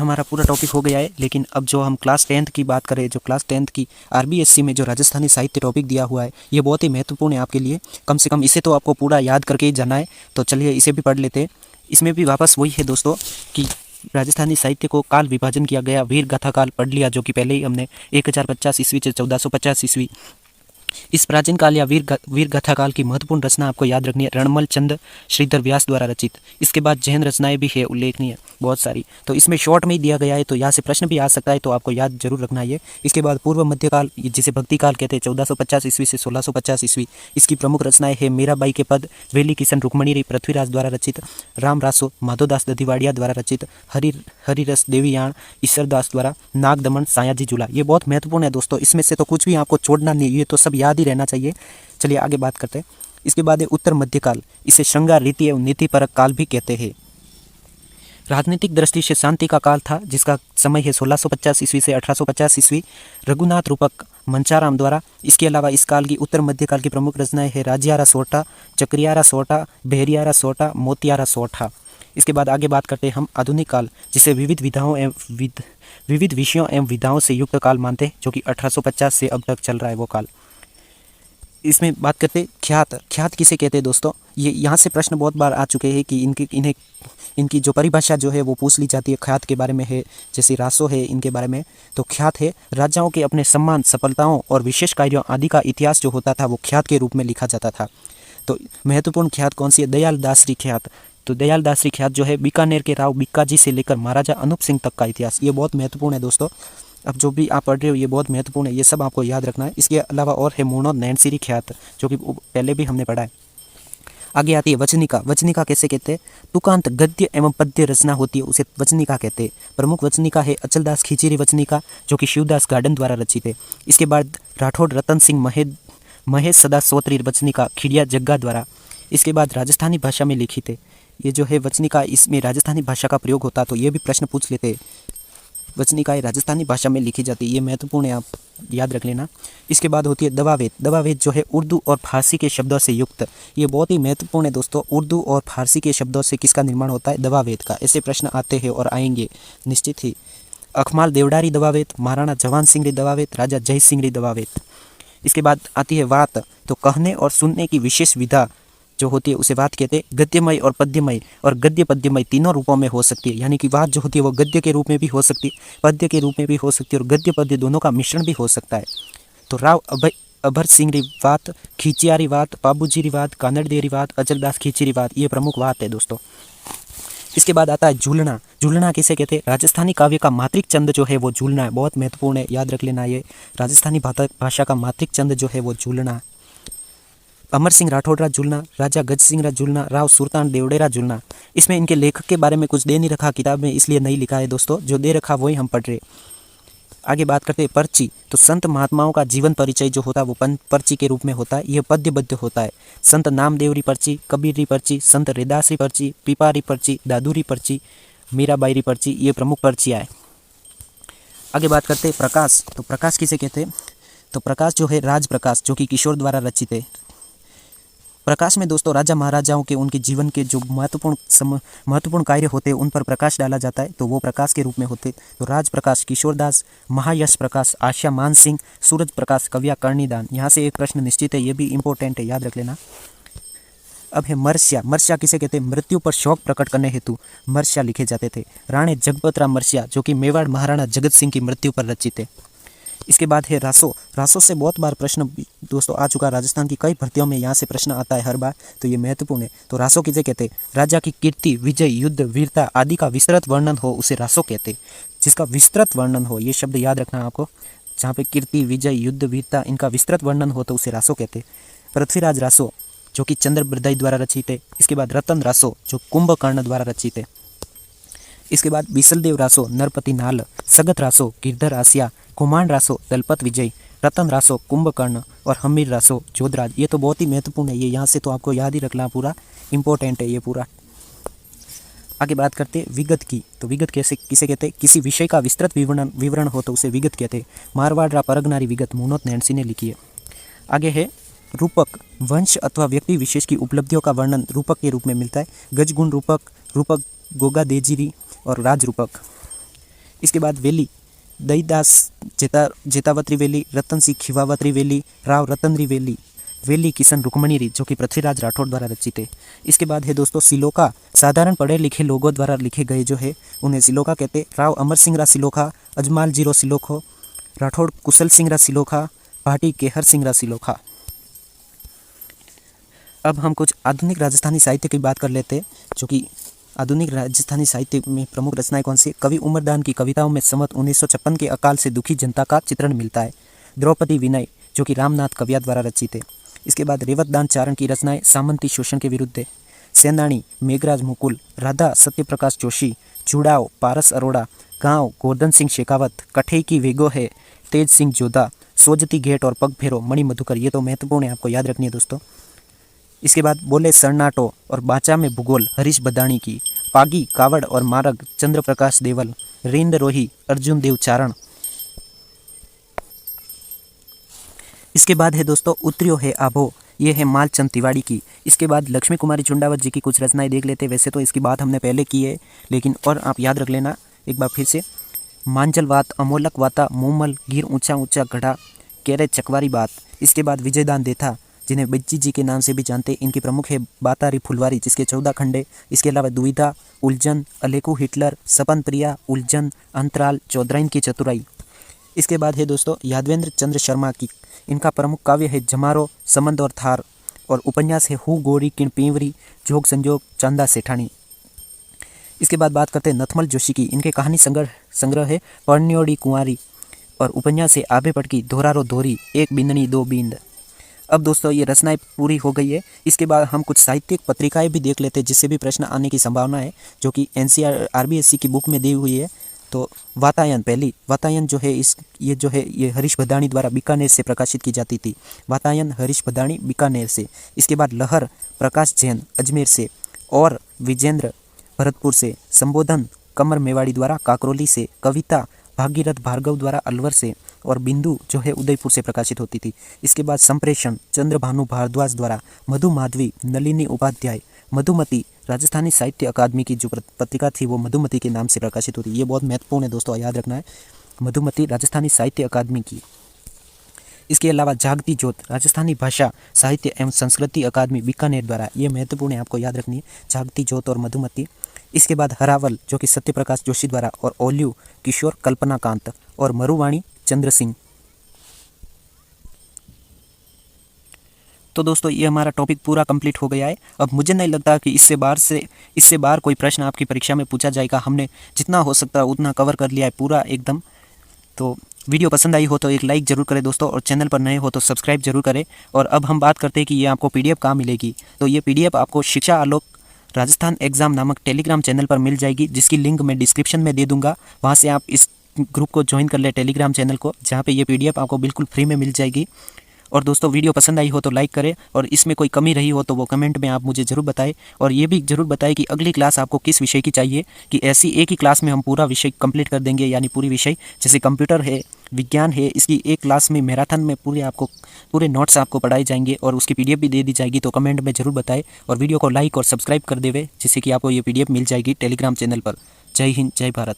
हमारा पूरा टॉपिक हो गया है। लेकिन अब जो हम क्लास 10th की बात करें, जो क्लास 10th की आरबीएससी में जो राजस्थानी साहित्य टॉपिक दिया हुआ है, ये बहुत ही महत्वपूर्ण है आपके लिए। कम से कम इसे तो आपको पूरा याद करके ही जाना है। तो चलिए इसे भी पढ़ लेते हैं। इसमें भी वापस वही है दोस्तों कि राजस्थानी साहित्य को काल विभाजन किया गया। वीर गाथा काल पढ़ लिया, जो कि पहले ही हमने 1050 ईस्वी से 1450 ईस्वी। इस प्राचीन काल या वीर गाथा काल की महत्वपूर्ण रचना आपको याद रखनी है, रणमल चंद श्रीधर व्यास द्वारा रचित। इसके बाद जैन रचनाएं भी है उल्लेखनीय बहुत सारी, तो इसमें शॉर्ट में ही दिया गया है, तो यहाँ से प्रश्न भी आ सकता है, तो आपको याद जरूर रखना है। इसके बाद पूर्व मध्यकाल, जिसे भक्ति काल कहते हैं, 1450 ईस्वी से 1650 ईस्वी। इसकी प्रमुख रचनाएं है मीराबाई के पद, वेली किशन रुक्मणी पृथ्वीराज द्वारा रचित, राम रासो माधोदास दधिवाड़िया द्वारा रचित, हरिरस देवीयाण ईश्वरदास द्वारा, नाग दमन सायाजी झूला। ये बहुत महत्वपूर्ण है दोस्तों, इसमें से तो कुछ भी आपको छोड़ना नहीं, ये तो सब याद ही रहना चाहिए। चलिए आगे बात करते हैं। इसके बाद है उत्तर मध्यकाल, इसे श्रृंगार रीति एवं नीति परक काल भी कहते हैं। राजनीतिक दृष्टि से शांति का काल था, जिसका समय है 1650 ईस्वी से 1850 ईस्वी, रघुनाथ रूपक मंचाराम द्वारा। इसके अलावा इस काल की उत्तर मध्यकाल की प्रमुख रचनाएं है राजियारा सोटा, चक्रियारा सोटा, बहरियारा सोटा, मोतियारा सोठा। इसके बाद आगे बात करते हैं हम आधुनिक काल, जिसे विविध विषयों एवं विधाओं से युक्त काल मानते हैं, जो कि 1850 से अब तक चल रहा है वो काल। इसमें बात करते हैं ख्यात किसे कहते हैं दोस्तों। ये यहाँ से प्रश्न बहुत बार आ चुके हैं कि इनकी जो परिभाषा जो है वो पूछ ली जाती है। ख्यात के बारे में है, जैसे रासो है इनके बारे में। तो ख्यात है राजाओं के अपने सम्मान, सफलताओं और विशेष कार्यों आदि का इतिहास जो होता था वो ख्यात के रूप में लिखा जाता था। तो महत्वपूर्ण ख्यात कौन सी है? दयाल दासरी ख्यात। तो दयाल दासरी ख्यात जो है बीकानेर के राव बीकाजी से लेकर महाराजा अनूप सिंह तक का इतिहास, ये बहुत महत्वपूर्ण है दोस्तों। अब जो भी आप पढ़ रहे हो ये बहुत महत्वपूर्ण है, ये सब आपको याद रखना है। इसके अलावा और है मूर्णों नैनसिरी ख्यात, जो कि पहले भी हमने पढ़ा है। आगे आती है वचनिका। वचनिका कैसे कहते हैं? तुकांत गद्य एवं पद्य रचना होती है, उसे वचनिका कहते हैं। प्रमुख वचनिका है अचलदास खींचीरी वचनिका, जो कि शिवदास गार्डन द्वारा रचित है। इसके बाद राठौड़ रतन सिंह महेश सदा सोत्री वचनिका खिड़िया जग्गा द्वारा। इसके बाद राजस्थानी भाषा में लिखित है। ये जो है वचनिका, इसमें राजस्थानी भाषा का प्रयोग होता, तो ये भी प्रश्न पूछ लेते हैं। वचनिकाएं राजस्थानी भाषा में लिखी जाती है, ये महत्वपूर्ण है, आप याद रख लेना। इसके बाद होती है दवावेद। दवावेद जो है उर्दू और फारसी के शब्दों से युक्त, ये बहुत ही महत्वपूर्ण है दोस्तों। उर्दू और फारसी के शब्दों से किसका निर्माण होता है? दवावेद का। ऐसे प्रश्न आते हैं और आएंगे निश्चित ही। अखमाल देवडारी दवावेद, महाराणा जवान सिंह दवावेद, राजा जय सिंह दवावेद। इसके बाद आती है वात। तो कहने और सुनने की विशेष विधा जो होती है उसे वात कहते हैं। गद्यमय और पद्यमय और गद्य पद्यमय तीनों रूपों में हो सकती है, यानी कि वात जो होती है वो गद्य के रूप में भी हो सकती है, पद्य के रूप में भी हो सकती है, और गद्य पद्य दोनों का मिश्रण भी हो सकता है। तो राव अभर सिंह वात, खींचियारी वात, पाबूजी वात, कानड़देरी वात, अचलदास खींचीरी वात, ये प्रमुख वात है दोस्तों। इसके बाद आता है झूलना। झूलना किसे कहते हैं? राजस्थानी काव्य का मात्रिक छंद जो है वो झूलना है, बहुत महत्वपूर्ण है, याद रख लेना। ये राजस्थानी भाषा का मात्रिक छंद जो है वो झूलना। अमर सिंह राठौड़रा झूलना, राजा गज सिंह झूलना, राव सुल्तान देवड़ेरा झूलना। इसमें इनके लेखक के बारे में कुछ दे नहीं रखा किताब में, इसलिए नहीं लिखा है दोस्तों, जो दे रखा वही हम पढ़ रहे। आगे बात करते हैं पर्ची। तो संत महात्माओं का जीवन परिचय जो होता है वो पर्ची के रूप में होता है, यह पद्यबद्ध होता है। संत नामदेवरी पर्ची, कबीरी पर्ची, संत रैदासरी पर्ची, पिपारी पर्ची, दादूरी पर्ची, मीराबाईरी पर्ची, ये प्रमुख पर्चियाँ है। आगे बात करते हैं प्रकाश। तो प्रकाश किसे कहते हैं? तो प्रकाश जो है राज प्रकाश, जो कि किशोर द्वारा रचित है। प्रकाश में दोस्तों राजा महाराजाओं के उनके जीवन के जो महत्वपूर्ण कार्य होते हैं उन पर प्रकाश डाला जाता है, तो वो प्रकाश के रूप में होते। तो राज प्रकाश किशोरदास, महायश प्रकाश आशा मान सिंह, सूरज प्रकाश कविया कर्णिदान। यहाँ से एक प्रश्न निश्चित है, ये भी इंपॉर्टेंट है, याद रख लेना। अब है मर्स्या। मर्स्या किसे कहते हैं? मृत्यु पर शौक प्रकट करने हेतु मर्स्या लिखे जाते थे। राणे जगपतराम मर्स्या, जो कि मेवाड़ महाराणा जगत सिंह की मृत्यु पर रचित है। इसके बाद है रासो। रासो से बहुत बार प्रश्न दोस्तों आ चुका, राजस्थान की कई भर्तियों में यहाँ से प्रश्न आता है हर बार, तो ये महत्वपूर्ण है। तो रासो किसे कहते हैं? राजा की कीर्ति, विजय, युद्ध, वीरता आदि का विस्तृत वर्णन हो उसे रासो कहते हैं। जिसका विस्तृत वर्णन हो, ये शब्द याद रखना है आपको, जहाँ पे कीर्ति, विजय, युद्ध, वीरता इनका विस्तृत वर्णन हो तो उसे रासो कहते हैं। पृथ्वीराज रासो, जो कि चंद्र बरदई द्वारा रचित है। इसके बाद रतन रासो, जो कुंभकर्ण द्वारा रचित है। इसके बाद बिसलदेव रासो, नरपति नाल, सगत रासो, गिरधर आसिया, कुमार रासो, दलपत विजय, रतन रासो, कुंभकर्ण और हमीर रासो, जोधराज। ये तो बहुत ही महत्वपूर्ण है, ये यहाँ से तो आपको याद ही रखना, पूरा इंपॉर्टेंट है ये पूरा। आगे बात करते हैं विगत की। तो विगत किसे कहते हैं? किसी विषय का विस्तृत विवरण हो तो उसे विगत कहते हैं। मारवाड़ परगनारी विगत मूनोत नैनसी ने लिखी है। आगे है रूपक। वंश अथवा व्यक्ति विशेष की उपलब्धियों का वर्णन रूपक के रूप में मिलता है। गजगुण रूपक, रूपक गोगा देजिरी और राज रूपक। इसके बाद वेली दईदास जेतावत्री वेली, रतन सिंह खिवावत्री वेली, राव रतनरी वेली, वेली किशन रुक्मणी री जो कि पृथ्वीराज राठौड़ द्वारा रचित है। इसके बाद है दोस्तों सिलोका, साधारण पढ़े लिखे लोगों द्वारा लिखे गए जो है उन्हें सिलोका कहते हैं। राव अमर सिंह रा सिलोका, अजमाल जीरो सिलोखो, राठौड़ कुशल सिंह रा सिलोखा, भाटी केहर सिंह रा सिलोखा। अब हम कुछ आधुनिक राजस्थानी साहित्य की बात कर लेते हैं, जो कि आधुनिक राजस्थानी साहित्य में प्रमुख रचनाएं कौन सी। कवि उमरदान की कविताओं में संवत 1956 के अकाल से दुखी जनता का चित्रण मिलता है। द्रौपदी विनय जो कि रामनाथ कविया द्वारा रचित है। इसके बाद रेवतदान चारण की रचनाएं सामंती शोषण के विरुद्ध है। सेनानी मेघराज मुकुल, राधा सत्यप्रकाश जोशी, चुड़ाव पारस अरोड़ा, गांव गोवर्धन सिंह शेखावत, कठे की वेगो है तेज सिंह जोधा, सोजती घेट और पग फेरो मणि मधुकर, ये तो महत्वपूर्ण है, आपको याद रखनी है दोस्तों। इसके बाद बोले सरनाटो और बाचा में भूगोल हरीश बदाणी की, पागी कावड़ और मारग चंद्र प्रकाश देवल, रेंद्र रोही अर्जुन देव चारण। इसके बाद है दोस्तों उतरियो है आभो, ये है मालचंद तिवाड़ी की। इसके बाद लक्ष्मी कुमारी चुंडावत जी की कुछ रचनाएं देख लेते हैं। वैसे तो इसकी बात हमने पहले की है, लेकिन और आप याद रख लेना एक बार फिर से। मांजल वात, अमोलक वाता, मोमल, गिर ऊंचा ऊंचा गढ़ा, केरे चकवारी बात। इसके बाद विजयदान देथा जिन्हें बच्ची जी के नाम से भी जानते हैं, इनकी प्रमुख है बातारी फुलवारी जिसके 14 खंड है। इसके अलावा दुविधा, उलझन, अलेकू हिटलर, सपन प्रिया, उलझन, अंतराल, चौधराइन की चतुराई। इसके बाद है दोस्तों यादवेंद्र चंद्र शर्मा की, इनका प्रमुख काव्य है जमारो, समंद और थार, और उपन्यास है हु गोरी किण पीवरी, जोग संजोग, चांदा सेठानी। इसके बाद बात करते हैं नथमल जोशी की, इनके कहानी संग्रह है पर्ण्योड़ी कुंवारी, और उपन्यास है आभे पटकी, दोहरारो दोहरी, एक बिंदनी दो बींद। अब दोस्तों ये रचनाएं पूरी हो गई है। इसके बाद हम कुछ साहित्यिक पत्रिकाएं भी देख लेते हैं जिससे भी प्रश्न आने की संभावना है, जो कि एनसीईआरटी आरबीएससी की बुक में दी हुई है। तो वातायन, पहली वातायन जो है ये हरीश बदाणी द्वारा बीकानेर से प्रकाशित की जाती थी। वातायन हरीश बदाणी बीकानेर से। इसके बाद लहर प्रकाश जैन अजमेर से, और विजेंद्र भरतपुर से, संबोधन कमर मेवाड़ी द्वारा काकरोली से, कविता भागीरथ भार्गव द्वारा अलवर से, और बिंदु जो है उदयपुर से प्रकाशित होती थी। इसके बाद संप्रेषण चंद्रभानु भारद्वाज द्वारा, मधु माधवी नलिनी उपाध्याय, मधुमती राजस्थानी साहित्य अकादमी की जो पत्रिका थी वो मधुमती के नाम से प्रकाशित होती। ये बहुत महत्वपूर्ण है दोस्तों, याद रखना है, मधुमती राजस्थानी साहित्य अकादमी की। इसके अलावा जागती ज्योत राजस्थानी भाषा साहित्य एवं संस्कृति अकादमी बीकानेर द्वारा, ये महत्वपूर्ण है, आपको याद रखनी है, जागती ज्योत और मधुमती। इसके बाद हरावल जो कि सत्यप्रकाश जोशी द्वारा, और ओल्यू किशोर कल्पनाकांत, और मरुवाणी चंद्र सिंह। तो दोस्तों ये हमारा टॉपिक पूरा कंप्लीट हो गया है। अब मुझे नहीं लगता कि इससे बार कोई प्रश्न आपकी परीक्षा में पूछा जाएगा। हमने जितना हो सकता है उतना कवर कर लिया है पूरा एकदम। तो वीडियो पसंद आई हो तो एक लाइक जरूर करें दोस्तों, और चैनल पर नए हो तो सब्सक्राइब जरूर करें। और अब हम बात करते हैं कि ये आपको पीडीएफ कहाँ मिलेगी। तो ये पीडीएफ आपको शिक्षा आलोक राजस्थान एग्जाम नामक टेलीग्राम चैनल पर मिल जाएगी, जिसकी लिंक मैं डिस्क्रिप्शन में दे दूंगा। वहाँ से आप इस ग्रुप को ज्वाइन कर ले, टेलीग्राम चैनल को, जहाँ पे ये पीडीएफ आपको बिल्कुल फ्री में मिल जाएगी। और दोस्तों वीडियो पसंद आई हो तो लाइक करें, और इसमें कोई कमी रही हो तो वो कमेंट में आप मुझे ज़रूर बताएं। और ये भी ज़रूर बताएं कि अगली क्लास आपको किस विषय की चाहिए, कि ऐसी एक ही क्लास में हम पूरा विषय कंप्लीट कर देंगे, यानी पूरी विषय जैसे कंप्यूटर है, विज्ञान है, इसकी एक क्लास में मैराथन में पूरे नोट्स आपको पढ़ाए जाएंगे और उसकी पीडीएफ भी दे दी जाएगी। तो कमेंट में ज़रूर बताएं, और वीडियो को लाइक और सब्सक्राइब कर देवे, जिससे कि आपको ये पीडीएफ मिल जाएगी टेलीग्राम चैनल पर। जय हिंद, जय भारत।